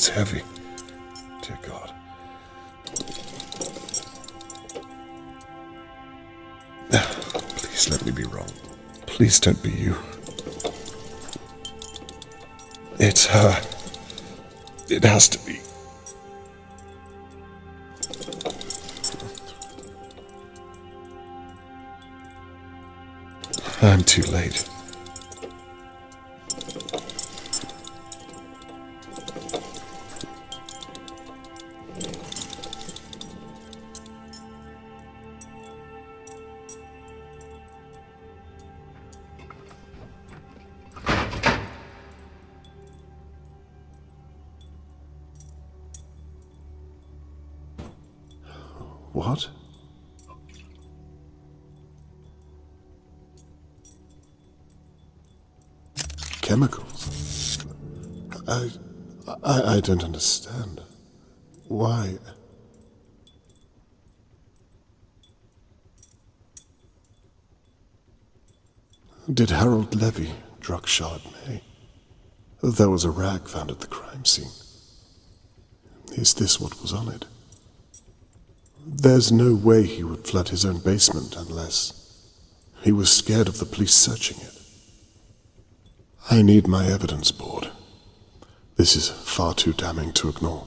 feels heavy. Dear God. Please let me be wrong. Please don't be you. It's her. It has to be. I'm too late. What? Chemicals? I don't understand. Why? Did Harold Levy drug Charlotte May? There was a rag found at the crime scene. Is this what was on it? There's no way he would flood his own basement unless he was scared of the police searching it. I need my evidence board. This is far too damning to ignore.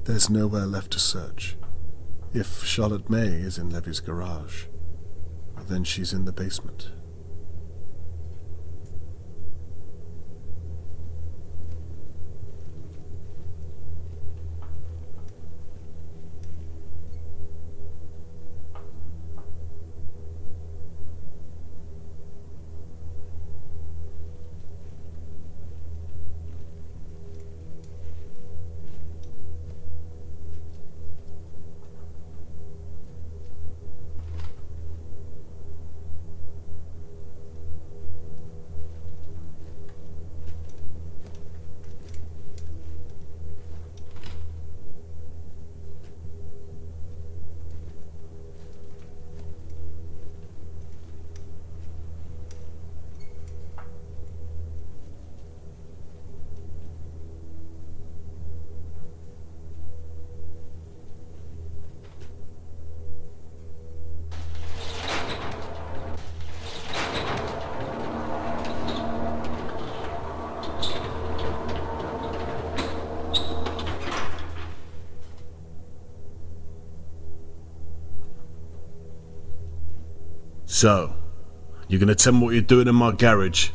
There's nowhere left to search. If Charlotte May is in Levy's garage, then she's in the basement. So, you're gonna tell me what you're doing in my garage?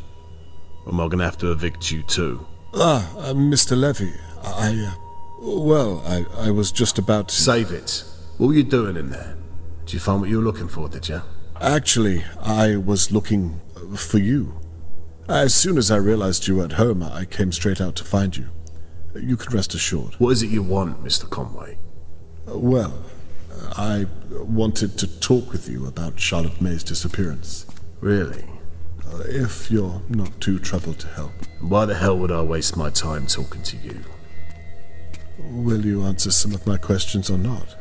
Or am I gonna have to evict you too? Mr. Levy, I was just about to... Save it. What were you doing in there? Did you find what you were looking for, did you? Actually, I was looking for you. As soon as I realized you were at home, I came straight out to find you. You can rest assured. What is it you want, Mr. Conway? I wanted to talk with you about Charlotte May's disappearance. Really? If you're not too troubled to help. Why the hell would I waste my time talking to you? Will you answer some of my questions or not?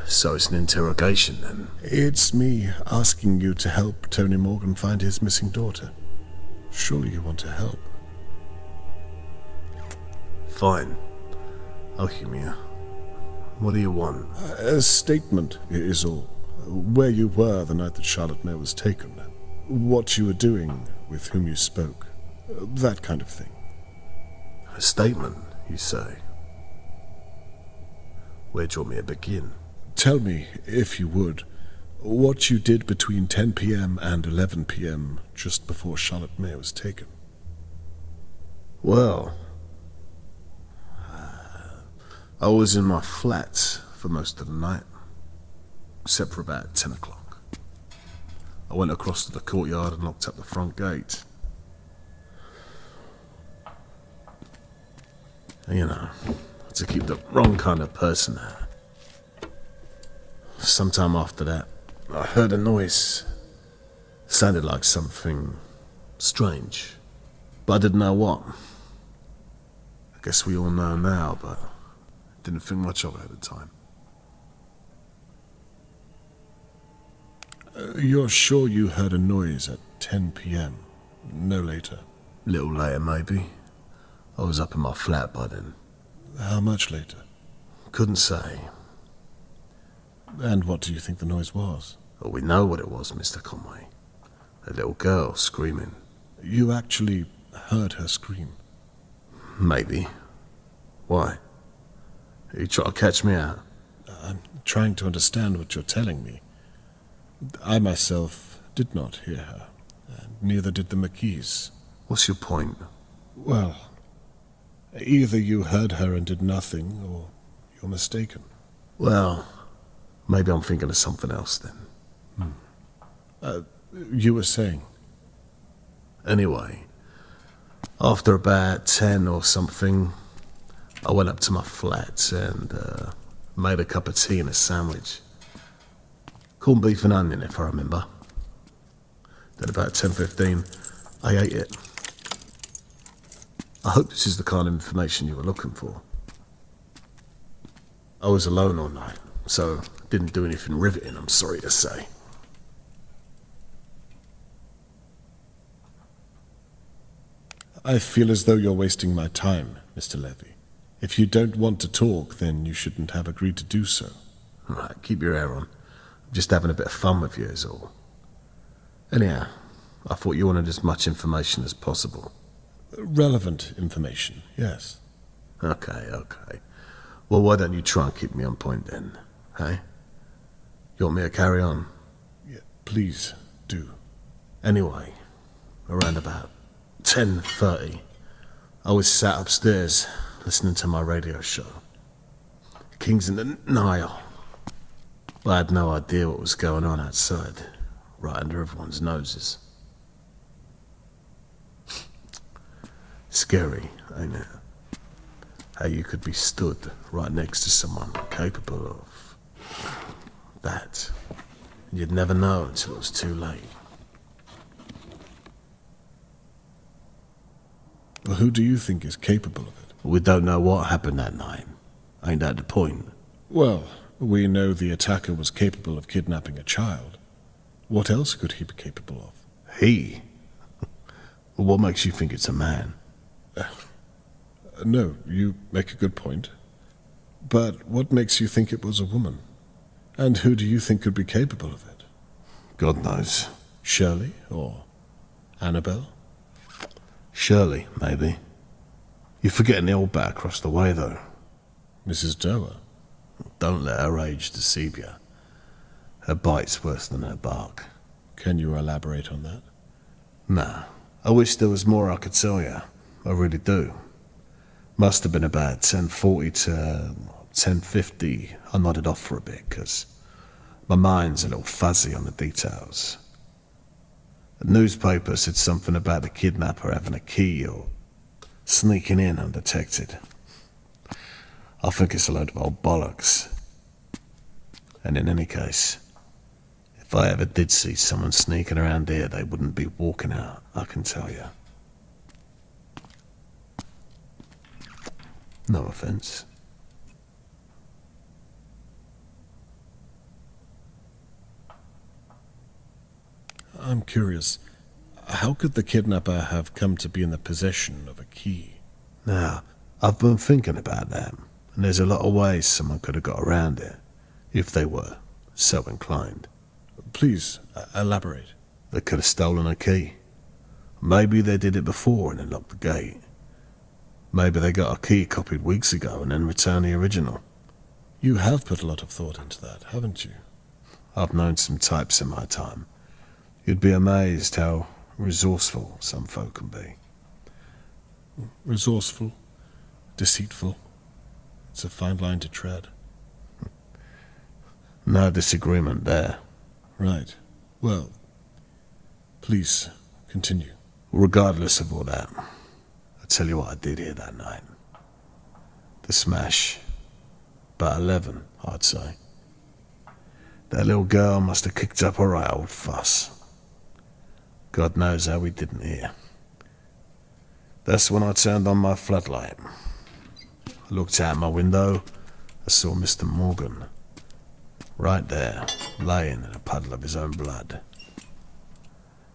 So it's an interrogation then? It's me asking you to help Tony Morgan find his missing daughter. Surely you want to help. Fine. I'll humor you. What do you want? A statement is all. Where you were the night that Charlotte May was taken. What you were doing, with whom you spoke. That kind of thing. A statement, you say? Where do you want me to begin? Tell me, if you would, what you did between 10 p.m. and 11 p.m. just before Charlotte May was taken. Well, I was in my flat for most of the night, except for about 10 o'clock. I went across to the courtyard and locked up the front gate. You know, to keep the wrong kind of person out. Sometime after that, I heard a noise. Sounded like something strange, but I didn't know what. I guess we all know now, but didn't think much of it at the time. You're sure you heard a noise at 10 p.m., no later? A little later, maybe. I was up in my flat by then. How much later? Couldn't say. And what do you think the noise was? Well, we know what it was, Mr. Conway. A little girl screaming. You actually heard her scream? Maybe. Why? You try to catch me out? I'm trying to understand what you're telling me. I myself did not hear her, and neither did the McKees. What's your point? Well, either you heard her and did nothing, or you're mistaken. Well, maybe I'm thinking of something else then. You were saying? Anyway, after about 10 or something, I went up to my flat and made a cup of tea and a sandwich. Corned beef and onion, if I remember. Then about 10:15, I ate it. I hope this is the kind of information you were looking for. I was alone all night, so didn't do anything riveting, I'm sorry to say. I feel as though you're wasting my time, Mr. Levy. If you don't want to talk, then you shouldn't have agreed to do so. All right, keep your hair on. I'm just having a bit of fun with you is all. Anyhow, I thought you wanted as much information as possible. Relevant information, yes. Okay. Well, why don't you try and keep me on point then, hey? You want me to carry on? Yeah, please do. Anyway, around about 10:30, I was sat upstairs listening to my radio show, Kings in the Nile. I had no idea what was going on outside, right under everyone's noses. Scary, ain't it? How you could be stood right next to someone capable of that. And you'd never know until it was too late. Well, who do you think is capable of it? We don't know what happened that night. Ain't that the point? Well, we know the attacker was capable of kidnapping a child. What else could he be capable of? He? Well, what makes you think it's a man? No, you make a good point. But what makes you think it was a woman? And who do you think could be capable of it? God knows. Shirley or Annabelle? Shirley, maybe. You're forgetting the old bat across the way, though. Mrs. Doer? Don't let her age deceive you. Her bite's worse than her bark. Can you elaborate on that? Nah. I wish there was more I could tell you. I really do. Must have been about 10:40 to 10:50. I nodded off for a bit, because my mind's a little fuzzy on the details. The newspaper said something about the kidnapper having a key or sneaking in undetected. I think it's a load of old bollocks. And in any case, if I ever did see someone sneaking around here, they wouldn't be walking out, I can tell you. No offense. I'm curious. How could the kidnapper have come to be in the possession of a key? Now, I've been thinking about that, and there's a lot of ways someone could have got around it, if they were so inclined. Please, elaborate. They could have stolen a key. Maybe they did it before and then locked the gate. Maybe they got a key copied weeks ago and then returned the original. You have put a lot of thought into that, haven't you? I've known some types in my time. You'd be amazed how resourceful some folk can be. Resourceful, deceitful. It's a fine line to tread. No disagreement there. Right. Well, please, continue. Regardless of all that, I'll tell you what I did here that night. The smash. About 11, I'd say. That little girl must have kicked up a right old fuss. God knows how we didn't hear. That's when I turned on my floodlight. I looked out my window. I saw Mr. Morgan. Right there, laying in a puddle of his own blood.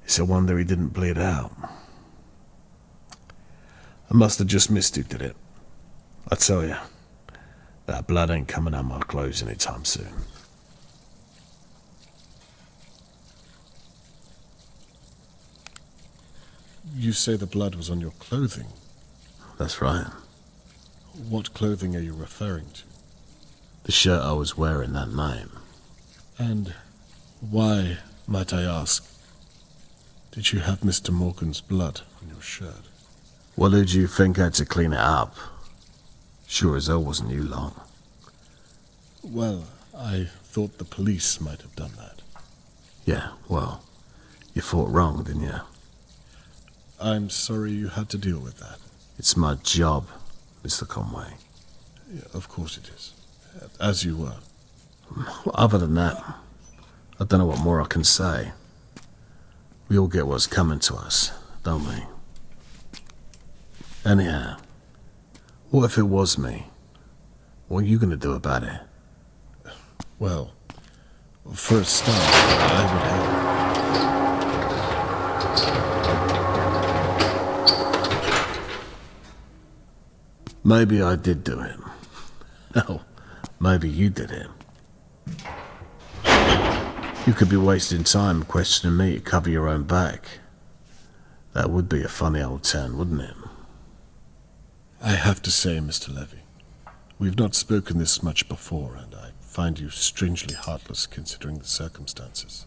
It's a wonder he didn't bleed out. I must have just missed who did it. I tell you, that blood ain't coming out my clothes anytime soon. You say the blood was on your clothing. That's right. What clothing are you referring to? The shirt I was wearing that night. And why, might I ask, did you have Mr. Morgan's blood on your shirt? Well, who do you think had to clean it up? Sure as hell wasn't you long. Well, I thought the police might have done that. Yeah, well, you thought wrong, didn't you? I'm sorry you had to deal with that. It's my job, Mr. Conway. Yeah, of course it is. As you were. Other than that, I don't know what more I can say. We all get what's coming to us, don't we? Anyhow, what if it was me? What are you going to do about it? Well, for a start, I would have... Maybe I did do it. Hell, maybe you did it. You could be wasting time questioning me to cover your own back. That would be a funny old turn, wouldn't it? I have to say, Mr. Levy, we've not spoken this much before, and I find you strangely heartless considering the circumstances.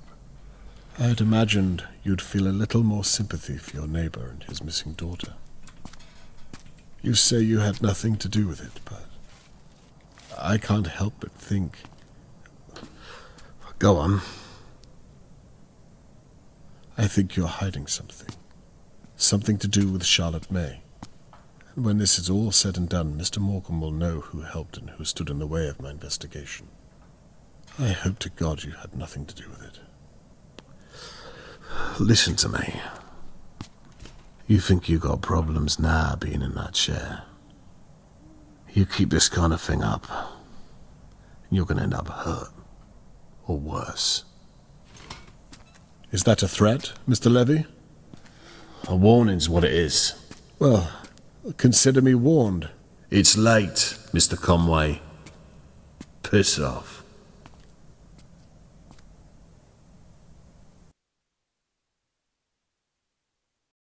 I had imagined you'd feel a little more sympathy for your neighbour and his missing daughter. You say you had nothing to do with it, but I can't help but think... Go on. I think you're hiding something. Something to do with Charlotte May. And when this is all said and done, Mr. Morgan will know who helped and who stood in the way of my investigation. I hope to God you had nothing to do with it. Listen to me. You think you got problems now being in that chair. You keep this kind of thing up, and you're going to end up hurt. Or worse. Is that a threat, Mr. Levy? A warning's what it is. Well, consider me warned. It's late, Mr. Conway. Piss off.